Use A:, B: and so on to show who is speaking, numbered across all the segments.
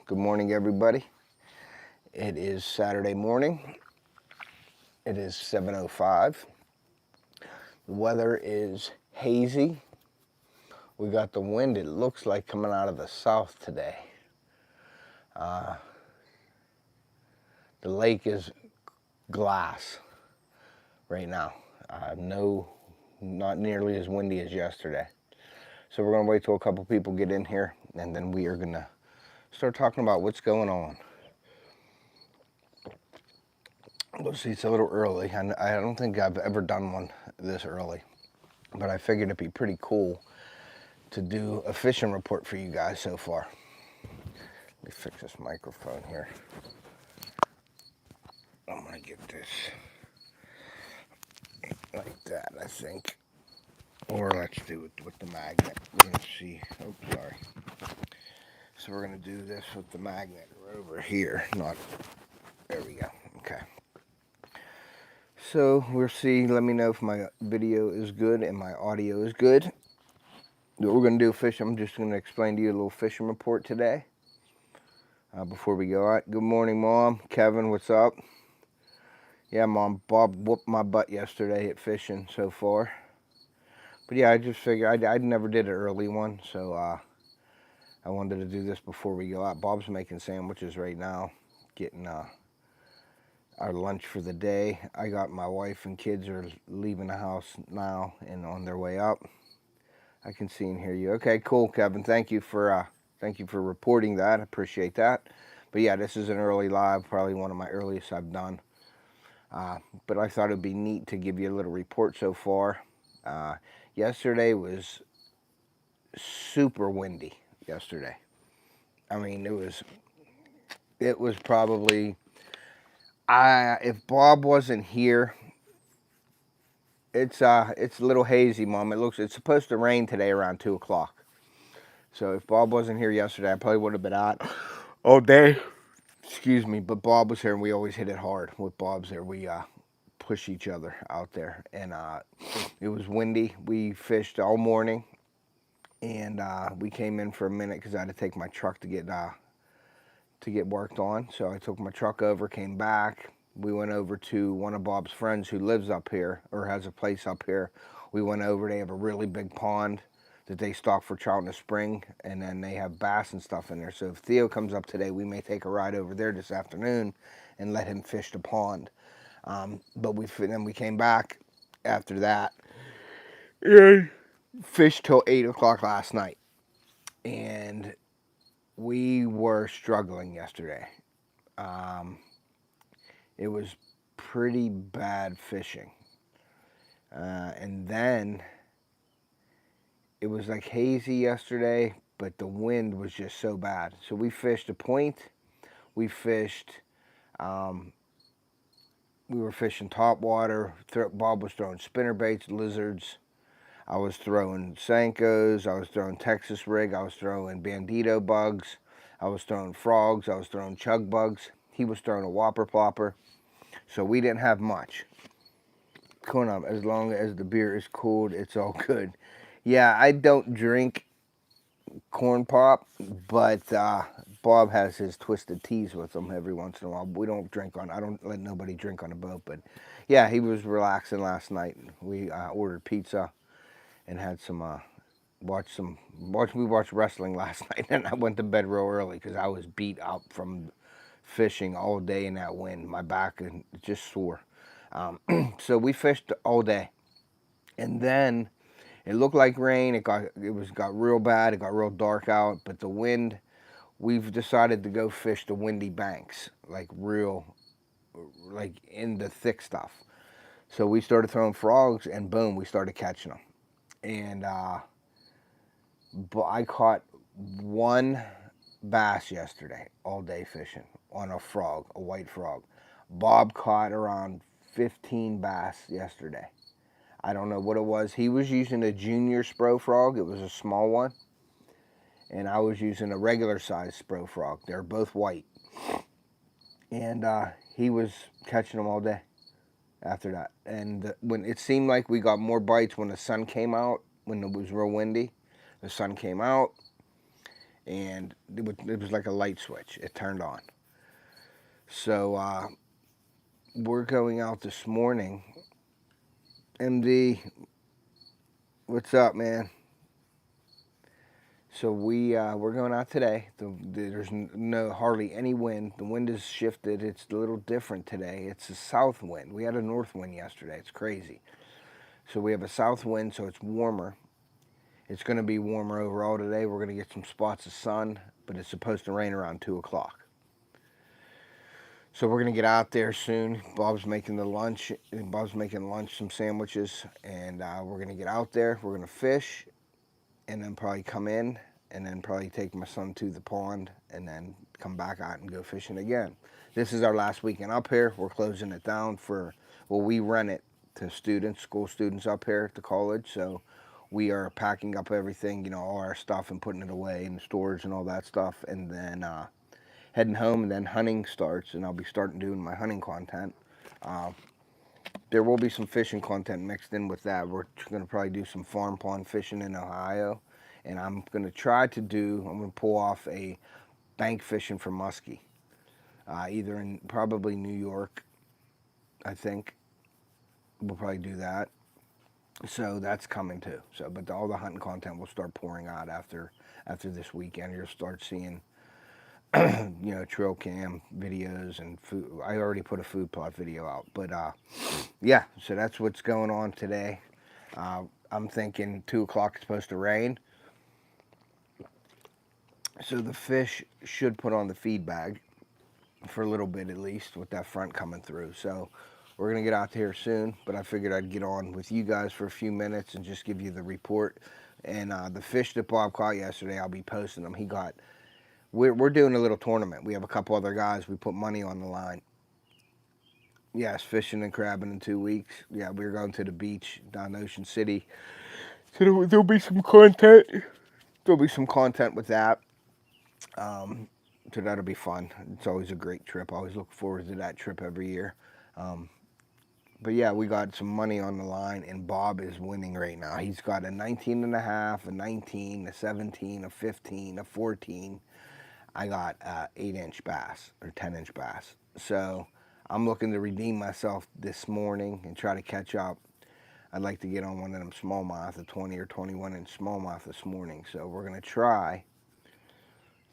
A: Good morning, everybody. It is Saturday morning. It is 7:05. The weather is hazy. We got the wind, it looks like, coming out of the south today. The lake is glass right now. Not nearly as windy as yesterday. So we're going to wait till a couple people get in here, and then we are going to start talking about what's going on. Let's see, it's a little early. I don't think I've ever done one this early, but I figured it'd be pretty cool to do a fishing report for you guys so far. Let me fix this microphone here. I'm gonna get this like that, I think. Or let's do it with the magnet. We're gonna see. Oh, sorry. So we're gonna do this with the magnet over here. Not. There we go. Okay. So we'll see. Let me know if my video is good and my audio is good. What we're gonna do, I'm just gonna explain to you a little fishing report today. Before we go out. Good morning, Mom. Kevin, what's up? Yeah, Mom, Bob whooped my butt yesterday at fishing so far. But yeah, I just figured I never did an early one, so I wanted to do this before we go out. Bob's making sandwiches right now, getting our lunch for the day. I got my wife and kids are leaving the house now and on their way up. I can see and hear you. Okay, cool, Kevin. Thank you for reporting that. I appreciate that. But yeah, this is an early live, probably one of my earliest I've done. But I thought it'd be neat to give you a little report so far. Yesterday was super windy. Yesterday, I mean, it was probably. If Bob wasn't here, it's a little hazy, Mom. It's supposed to rain today around 2 o'clock. So if Bob wasn't here yesterday, I probably would have been out all day. Excuse me, but Bob was here, and we always hit it hard. With Bob's there, we push each other out there, and it was windy. We fished all morning, and we came in for a minute because I had to take my truck to get worked on. So I took my truck over, came back. We went over to one of Bob's friends who lives up here or has a place up here. We went over. They have a really big pond that they stock for trout in the spring, and then they have bass and stuff in there. So if Theo comes up today, we may take a ride over there this afternoon and let him fish the pond. But then we came back after that and fished till 8 o'clock last night, and we were struggling yesterday. It was pretty bad fishing, and then it was like hazy yesterday, but the wind was just so bad. So we fished a point. We were fishing top water. Bob was throwing spinner baits, lizards. I was throwing Senkos. I was throwing Texas rig. I was throwing bandito bugs. I was throwing frogs. I was throwing chug bugs. He was throwing a whopper plopper. So we didn't have much. Coming up, as long as the beer is cooled, it's all good. Yeah, I don't drink corn pop, but Bob has his twisted teas with him every once in a while. We don't drink I don't let nobody drink on the boat, but yeah, he was relaxing last night. We ordered pizza and had we watched wrestling last night, and I went to bed real early because I was beat up from fishing all day in that wind. My back is just sore. So we fished all day, and then it looked like rain. It got real bad. It got real dark out, but the wind. We've decided to go fish the windy banks, like in the thick stuff. So we started throwing frogs, and boom, we started catching them. And but I caught one bass yesterday, all day fishing on a frog, a white frog. Bob caught around 15 bass yesterday. I don't know what it was. He was using a junior spro frog. It was a small one. And I was using a regular size spro frog. They're both white. And he was catching them all day after that. And when it seemed like we got more bites when the sun came out, when it was real windy. The sun came out, and it was like a light switch. It turned on. So we're going out this morning. MD, what's up, man? So we're going out today. There's no hardly any wind. The wind has shifted. It's a little different today. It's a south wind. We had a north wind yesterday. It's crazy. So we have a south wind, so it's warmer. It's going to be warmer overall today. We're going to get some spots of sun, but it's supposed to rain around 2 o'clock. So we're going to get out there soon. Bob's making the lunch. Bob's making lunch, some sandwiches, and we're going to get out there. We're going to fish, and then probably come in, and then probably take my son to the pond, and then come back out and go fishing again. This is our last weekend up here. We're closing it down for, well, we rent it to students, school students up here at the college, so we are packing up everything, all our stuff and putting it away in the storage and all that stuff, and then heading home, and then hunting starts, and I'll be starting doing my hunting content. There will be some fishing content mixed in with that. We're going to probably do some farm pond fishing in Ohio, and I'm going to pull off a bank fishing for muskie, either in probably New York, I think. We'll probably do that. So that's coming too. So, but all the hunting content will start pouring out after this weekend. You'll start seeing trail cam videos and food. I already put a food plot video out, but yeah, so that's what's going on today. I'm thinking 2 o'clock is supposed to rain, so the fish should put on the feed bag for a little bit at least with that front coming through. So we're gonna get out here soon, but I figured I'd get on with you guys for a few minutes and just give you the report. And the fish that Bob caught yesterday, I'll be posting them. We're doing a little tournament. We have a couple other guys. We put money on the line. Yes, fishing and crabbing in 2 weeks. Yeah, we're going to the beach down Ocean City. So there'll be some content. There'll be some content with that. So that'll be fun. It's always a great trip. I always look forward to that trip every year. But yeah, we got some money on the line, and Bob is winning right now. He's got a 19 and a half, a 19, a 17, a 15, a 14. I got 8-inch bass or 10-inch bass. So I'm looking to redeem myself this morning and try to catch up. I'd like to get on one of them smallmouth, a 20 or 21-inch smallmouth this morning. So we're going to try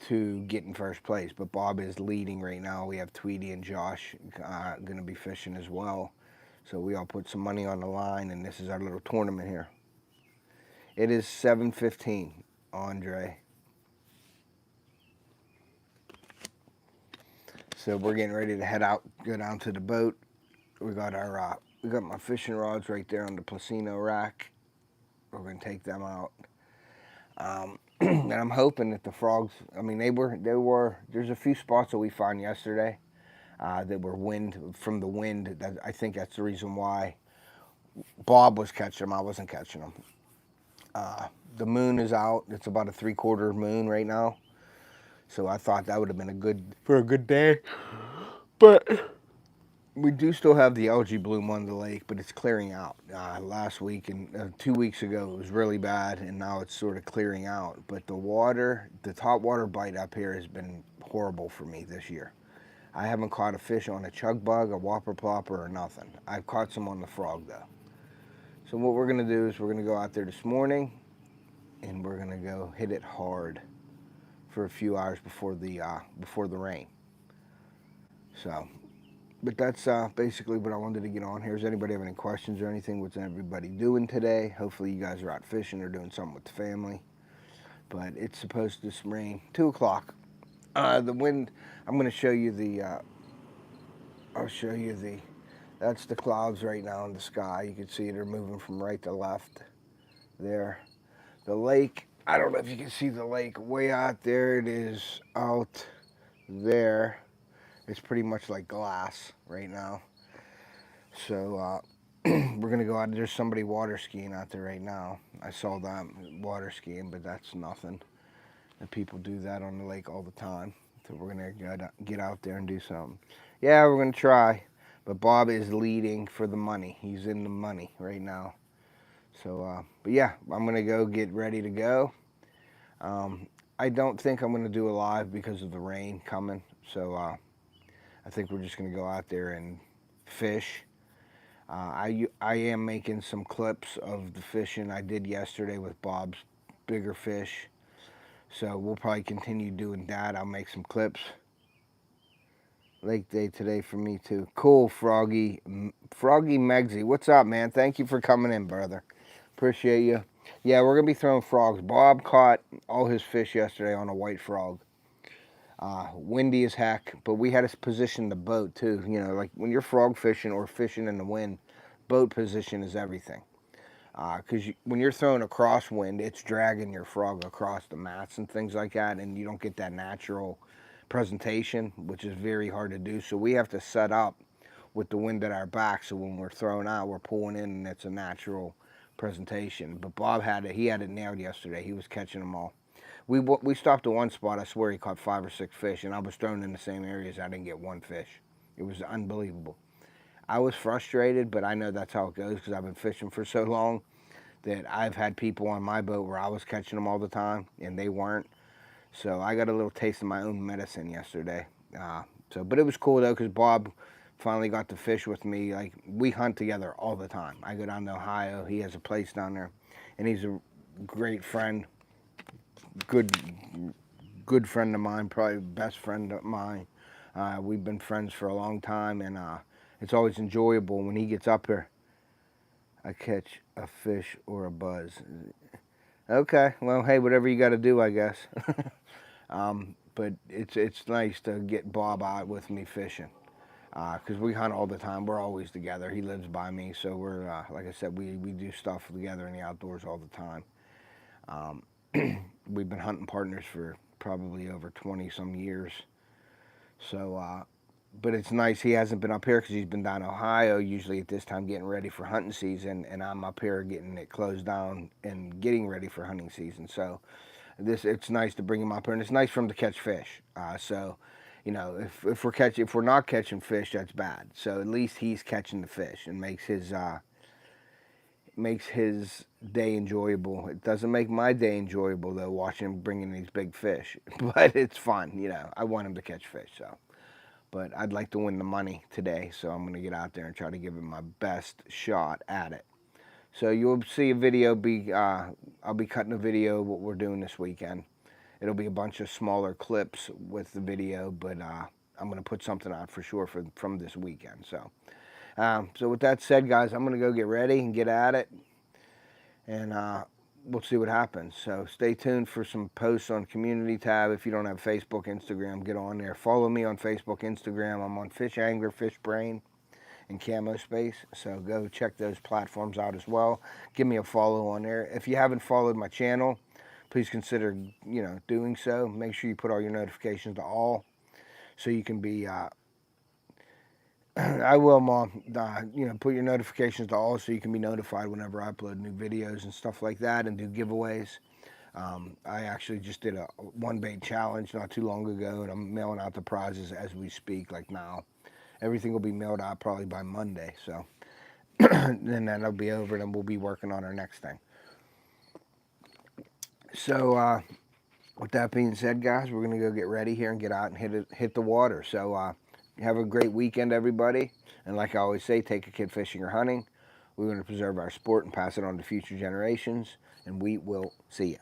A: to get in first place. But Bob is leading right now. We have Tweety and Josh going to be fishing as well. So we all put some money on the line, and this is our little tournament here. It is 7:15, Andre. So we're getting ready to head out, go down to the boat. We got my fishing rods right there on the Placino rack. We're gonna take them out. And I'm hoping that the frogs, there's a few spots that we found yesterday that were from the wind. I think that's the reason why Bob was catching them. I wasn't catching them. The moon is out. It's about a 3/4 moon right now. So I thought that would have been for a good day. But we do still have the algae bloom on the lake, but it's clearing out. Last week and 2 weeks ago, it was really bad, and now it's sort of clearing out. But the top water bite up here has been horrible for me this year. I haven't caught a fish on a chug bug, a whopper plopper, or nothing. I've caught some on the frog, though. So what we're going to do is we're going to go out there this morning, and we're going to go hit it hard for a few hours before the rain. So, but that's basically what I wanted to get on here. Does anybody have any questions or anything? What's everybody doing today? Hopefully you guys are out fishing or doing something with the family. But it's supposed to rain 2 o'clock. The wind, I'm going to show you that's the clouds right now in the sky. You can see they're moving from right to left there. The lake, I don't know if you can see the lake way out there. It is out there. It's pretty much like glass right now. So we're going to go out. There's somebody water skiing out there right now. I saw them water skiing, but that's nothing. And people do that on the lake all the time. So we're going to get out there and do something. Yeah, we're going to try. But Bob is leading for the money. He's in the money right now. So, but yeah, I'm going to go get ready to go. I don't think I'm going to do a live because of the rain coming. So I think we're just going to go out there and fish. I am making some clips of the fishing I did yesterday with Bob's bigger fish. So we'll probably continue doing that. I'll make some clips. Lake day today for me too. Cool, Froggy Megsy. What's up, man? Thank you for coming in, brother. Appreciate you. Yeah, we're gonna be throwing frogs. Bob caught all his fish yesterday on a white frog. Windy as heck, but we had to position the boat too. You know, like when you're frog fishing or fishing in the wind, boat position is everything. Because when you're throwing a crosswind, it's dragging your frog across the mats and things like that, and you don't get that natural presentation, which is very hard to do. So we have to set up with the wind at our back, so when we're throwing out, we're pulling in, and it's a natural presentation. But Bob had it; he had it nailed yesterday. He was catching them all. We stopped at one spot. I swear he caught 5 or 6 fish, and I was thrown in the same areas. I didn't get one fish. It was unbelievable. I was frustrated, but I know that's how it goes because I've been fishing for so long that I've had people on my boat where I was catching them all the time and they weren't. So I got a little taste of my own medicine yesterday. But it was cool though because Bob finally got to fish with me. Like we hunt together all the time. I go down to Ohio. He has a place down there, and he's a great friend. Good friend of mine, probably best friend of mine. We've been friends for a long time, and it's always enjoyable when he gets up here. I catch a fish or a buzz. Okay, well, hey, whatever you got to do, I guess. But it's nice to get Bob out with me fishing because we hunt all the time. We're always together. He lives by me, so we're like I said, we do stuff together in the outdoors all the time. We've been hunting partners for probably over 20 some years. So, but it's nice he hasn't been up here because he's been down in Ohio usually at this time getting ready for hunting season, and I'm up here getting it closed down and getting ready for hunting season. So it's nice to bring him up here, and it's nice for him to catch fish. So, you know, if we're not catching fish, that's bad. So at least he's catching the fish and makes his day enjoyable. It doesn't make my day enjoyable though, watching him bringing these big fish, but it's fun. You know, I want him to catch fish. So, but I'd like to win the money today, so I'm going to get out there and try to give him my best shot at it. So you'll see a video. I'll be cutting a video of what we're doing this weekend. It'll be a bunch of smaller clips with the video, but I'm going to put something out for sure from this weekend. So with that said, guys, I'm going to go get ready and get at it, and we'll see what happens. So stay tuned for some posts on community tab. If you don't have Facebook, Instagram, get on there. Follow me on Facebook, Instagram. I'm on FishAngler, FishBrain, and Camo Space. So go check those platforms out as well. Give me a follow on there. If you haven't followed my channel, please consider doing so. Make sure you put all your notifications to all, so you can be. I will, Mom. Put your notifications to all so you can be notified whenever I upload new videos and stuff like that, and do giveaways. I actually just did a one bait challenge not too long ago, and I'm mailing out the prizes as we speak. Like now, everything will be mailed out probably by Monday. So then that'll be over, and we'll be working on our next thing. So with that being said, guys, we're gonna go get ready here and get out and hit the water. So have a great weekend, everybody. And like I always say, take a kid fishing or hunting. We're going to preserve our sport and pass it on to future generations. And we will see you.